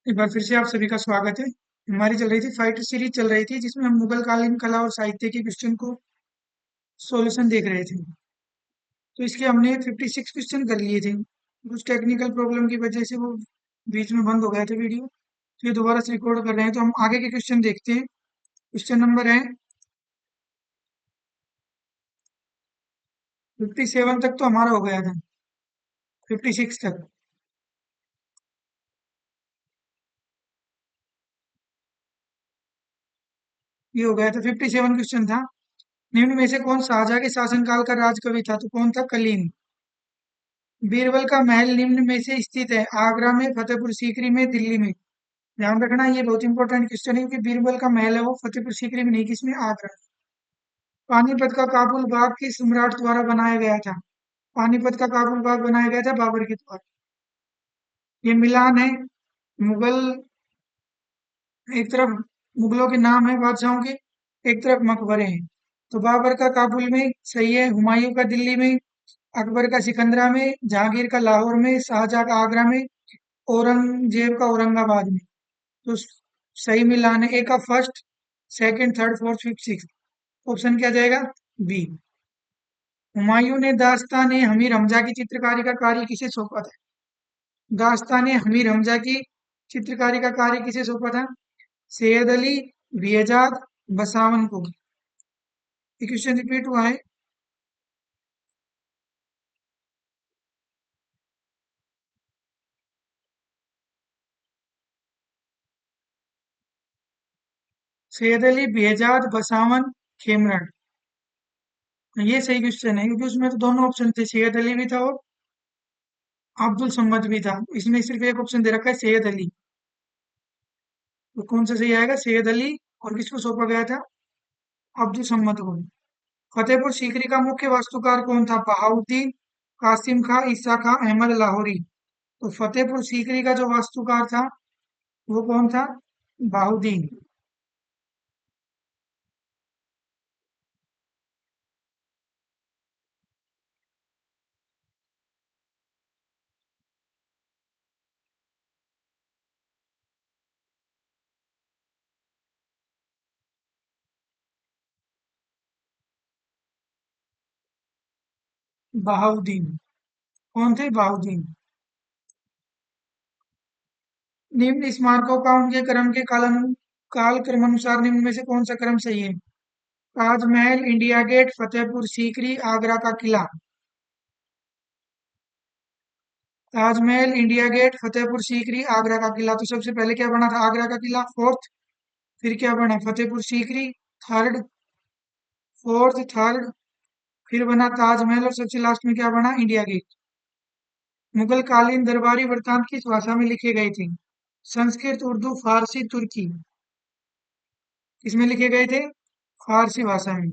एक बार फिर से आप सभी का स्वागत है। हमारी चल रही थी फाइटर सीरीज चल रही थी जिसमें हम मुगल कालीन कला और साहित्य के क्वेश्चन को सॉल्यूशन देख रहे थे। तो इसके हमने 56 क्वेश्चन कर लिए थे। कुछ टेक्निकल प्रॉब्लम की वजह से वो बीच में बंद हो गया था वीडियो। तो ये दोबारा से रिकॉर्ड कर रहे हैं, तो हम आगे के क्वेश्चन देखते हैं। क्वेश्चन नंबर है 57 तक तो हमारा हो गया था। 56 तक ये हो गया था। 57 क्वेश्चन था। निम्न में से कौन शाहजहां के शासनकाल का राजकवि था? तो कौन था? कलीन। बीरबल का महल निम्न में से स्थित है? आगरा में, फतेहपुर सीकरी में, दिल्ली में? ध्यान रखना, ये बहुत इंपॉर्टेंट क्वेश्चन है क्योंकि बीरबल का महल है वो फतेहपुर सीकरी में नहीं, किसमें? आगरा। पानीपत का काबुल बाग किस सम्राट द्वारा बनाया गया था? पानीपत का काबुल बाग बनाया गया था बाबर के द्वारा। ये मिलान है। मुगल, एक तरफ मुगलों के नाम है बादशाहों के, एक तरफ मकबरे हैं। तो बाबर का काबुल में सही है, हुमायूं का दिल्ली में, अकबर का सिकंदरा में, जहांगीर का लाहौर में, शाहजहां का आगरा में, औरंगजेब का औरंगाबाद में। तो सही मिलान है ए का first, second, third, fourth, fifth, six. Option क्या जाएगा? बी। हुमायूं ने दास्तान ए हमीर हमजा की चित्रकारी का कार्य किसे सौंपा था? दास्तान ए हमीर हमजा की चित्रकारी का कार्य किसे सौंपा था? सैयद अली, बेहजाद, बसावन को? ये क्वेश्चन रिपीट हुआ है। सैयद अली, बेहजाद, बसावन, खेमरण। ये सही क्वेश्चन है क्योंकि उसमें तो दोनों ऑप्शन थे, सैयद अली भी था और अब्दुल सम्मद भी था। इसमें सिर्फ एक ऑप्शन दे रखा है, सैयद अली। तो कौन सा सही आएगा? सैयद अली। और किसको सौंपा गया था? अब्दुल सम्मद को। फतेहपुर सीकरी का मुख्य वास्तुकार कौन था? बहाउद्दीन, कासिम खां, ईसा खां, अहमद लाहौरी? तो फतेहपुर सीकरी का जो वास्तुकार था वो कौन था? बहाउद्दीन। बहाउद्दीन। कौन थे? बहाउद्दीन। निम्न स्मारकों का उनके क्रम के काल क्रमानुसार निम्न में से कौन सा क्रम सही है? ताजमहल, इंडिया गेट, फतेहपुर सीकरी, आगरा का किला? ताजमहल, इंडिया गेट, फतेहपुर सीकरी, आगरा का किला। तो सबसे पहले क्या बना था? आगरा का किला, फोर्थ। फिर क्या बना? Fatehpur Sikri, third. Fourth, third. फिर बना ताजमहल और सबसे लास्ट में क्या बना? India gate. मुगल कालीन दरबारी वृत्तांत किस भाषा में लिखे गए थे? संस्कृत, उर्दू, फारसी, तुर्की? किसमें लिखे गए थे? फारसी भाषा में।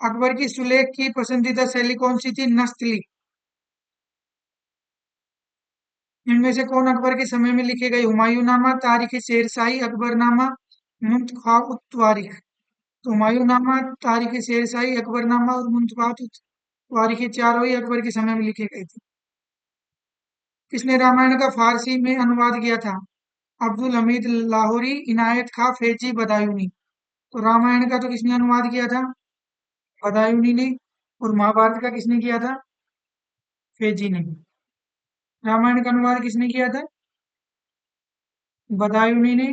अकबर की सुलेख की पसंदीदा शैली कौन सी थी? नस्तलीक। इनमें से कौन अकबर के समय में लिखे गए? हुमायूंनामा, तारीख शेरशाही, अकबरनामा, मुंतखब उत तारीख? तो हुमायूंनामा, तारीख शेरशाही, अकबरनामा और मुंतखब उत तारीख, ये चारों ही अकबर के समय में लिखे गए थे। किसने रामायण का फारसी में अनुवाद किया था? अब्दुल हमीद लाहौरी, इनायत खां, फैजी बदायूनी? तो रामायण का तो किसने अनुवाद किया था? बदायूनी ने। और महाभारत का किसने किया था? फैजी ने। रामायण का अनुवाद किसने किया था? बदायूनी ने।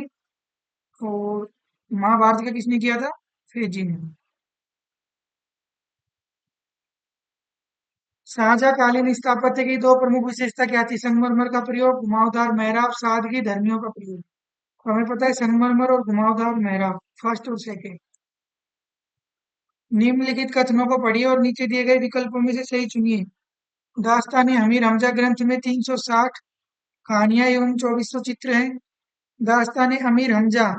और महाभारत का किसने किया था? फैजी ने। शाहजहां स्थापत्य की दो प्रमुख विशेषता क्या थी? संगमरमर का प्रयोग, घुमावदार मेहराब, सादगी, धर्मियों का प्रयोग? तो हमें पता है संगमरमर और घुमावदार मेहराब, फर्स्ट और सेकेंड। निम्नलिखित कथनों को पढ़िए और नीचे दिए गए विकल्पों में से सही चुनिए। दास्तान हमीर हमजा ग्रंथ में 360 कहानियां एवं 2400 चित्र हैं। दास्तान अमीर हमजा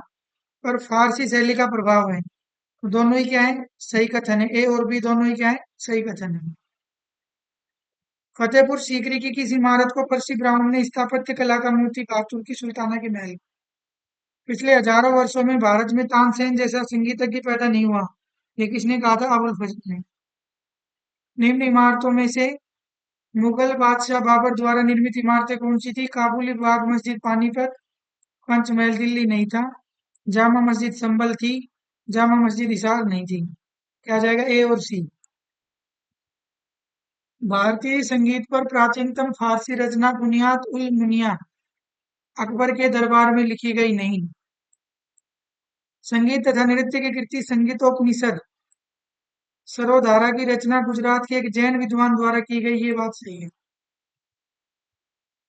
पर फारसी शैली का प्रभाव है। तो दोनों ही क्या है? सही कथन है। ए और बी दोनों ही क्या है? सही कथन है। फतेहपुर सीकरी की किस इमारत को फर्सी ब्राह्मण ने स्थापत्य कला का मूर्ति कहा? तुर्की सुल्ताना के महल। पिछले हजारों वर्षों में भारत में तानसेन जैसा संगीतज्ञ पैदा नहीं हुआ, ये किसने कहा था? अबुल फजल ने। निम्न इमारतों में से मुगल बादशाह बाबर द्वारा निर्मित इमारतें कौन सी थी? काबुली बाग मस्जिद पानीपत, पंचमहल दिल्ली नहीं था, जामा मस्जिद संभल थी, जामा मस्जिद हिसार नहीं थी। क्या आ जाएगा? ए और सी। भारतीय संगीत पर प्राचीनतम फारसी रचना बुनियाद उल मुनिया अकबर के दरबार में लिखी गई नहीं। संगीत तथा नृत्य की कृति संगीतोपनिषद सरोधारा की रचना गुजरात के एक जैन विद्वान द्वारा की गई। ये बात सही है।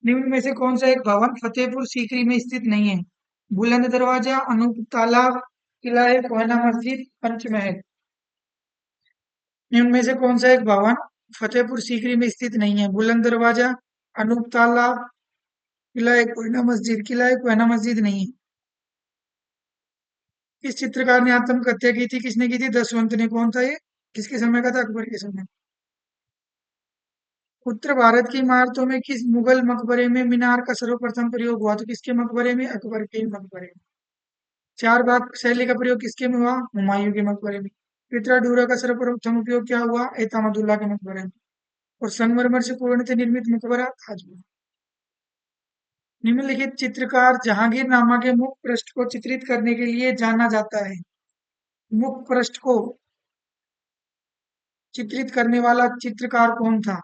निम्न में से कौन सा एक भवन फतेहपुर सीकरी में स्थित नहीं है? बुलंद दरवाजा, अनूप तालाब, किला ए कोहिना मस्जिद, पंचमहल। निम्न में से कौन सा एक भवन फतेहपुर सीकरी में स्थित नहीं है? बुलंद दरवाजा, अनूप तालाब, किला ए कोहिना मस्जिद। किला ए कोहिना मस्जिद नहीं है। किस चित्रकार ने आत्महत्या की थी? किसने की थी? दशवंत ने। कौन था ये? किसके समय का था? अकबर के समय। उत्तर भारत की इमारतों में किस मुगल मकबरे में मीनार का सर्वप्रथम प्रयोग हुआ? तो किसके मकबरे में? अकबर के मकबरे में। चार बाग शैली का प्रयोग किसके में हुआ? हुमायूं के मकबरे में। पित्राडूरा का सर्वप्रथम उपयोग क्या हुआ? एतमादुल्ला के मकबरे में। और संगमरमर से पूर्णतः निर्मित मकबरा ताजमहल। निम्नलिखित चित्रकार जहांगीरनामा के मुख पृष्ठ को चित्रित करने के लिए जाना जाता है। मुख पृष्ठ को चित्रित करने वाला चित्रकार कौन था?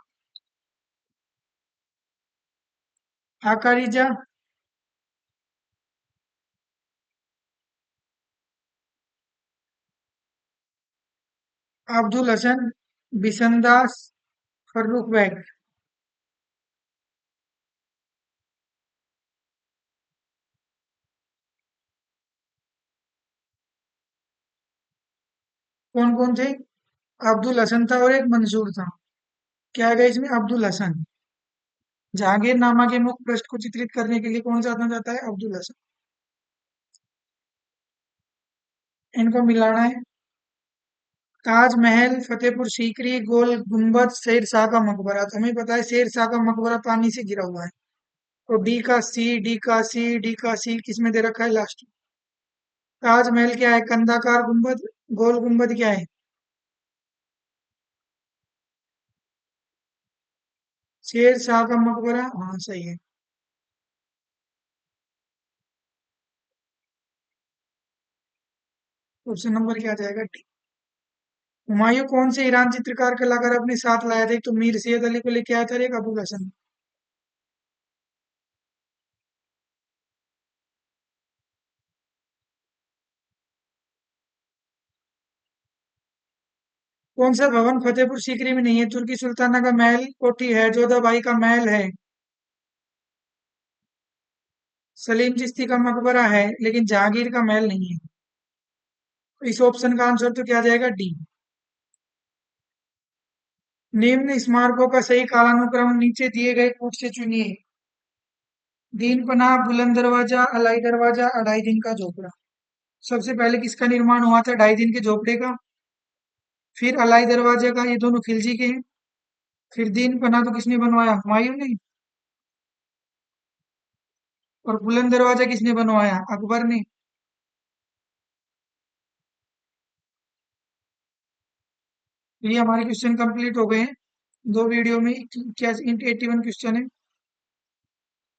आकारिजा, अब्दुल हसन, बिशनदास, फर्रुख बैग। कौन कौन थे? अब्दुल हसन था और एक मंसूर था। क्या है इसमें? अब्दुल हसन। जहांगीरनामा के मुख पृष्ठ को चित्रित करने के लिए कौन जाना जाता है? अब्दुल हसन। इनको मिलाना है। ताजमहल, फतेहपुर सीकरी, गोल गुम्बद, शेर शाह का मकबरा। तो हमें पता है शेर शाह का मकबरा पानी से घिरा हुआ है। तो डी का सी, डी का सी, डी का सी किसमें दे रखा है? लास्ट में। ताजमहल क्या है? कंदाकार गुम्बद। गोल गुम्बद क्या है? शेर शाह का मकबरा। हाँ सही है। ऑप्शन नंबर क्या आ जाएगा? डी। हुमायूं कौन से ईरान चित्रकार कलाकार अपने साथ लाया था? एक तो मीर सैयद अली को लेके आया था और एक अबुल हसन। कौन सा भवन फतेहपुर सीकरी में नहीं है? तुर्की सुल्ताना का महल कोठी है, जोधाबाई का महल है, सलीम चिश्ती का मकबरा है, लेकिन जहांगीर का महल नहीं है। तो इस ऑप्शन का आंसर तो क्या आ जाएगा? डी। निम्न स्मारकों का सही कालानुक्रम नीचे दिए गए कूट से चुनिए। दीन पनाह, बुलंद दरवाजा, अलाई दरवाजा, अढ़ाई दिन का झोपड़ा। सबसे पहले किसका निर्माण हुआ था? ढाई दिन के झोपड़े का। फिर अलाई दरवाजे का। ये दोनों खिलजी के हैं। फिर दीन पनाह तो किसने बनवाया? हुमायूं ने। और बुलंद दरवाजा किसने बनवाया? अकबर ने। तो ये हमारे क्वेश्चन कंप्लीट हो गए हैं। दो वीडियो में क्या 81 क्वेश्चन है।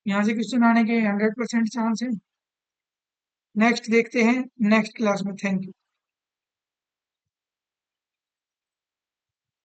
यहाँ से क्वेश्चन आने के 100% चांस है। नेक्स्ट देखते हैं नेक्स्ट क्लास में। Thank you.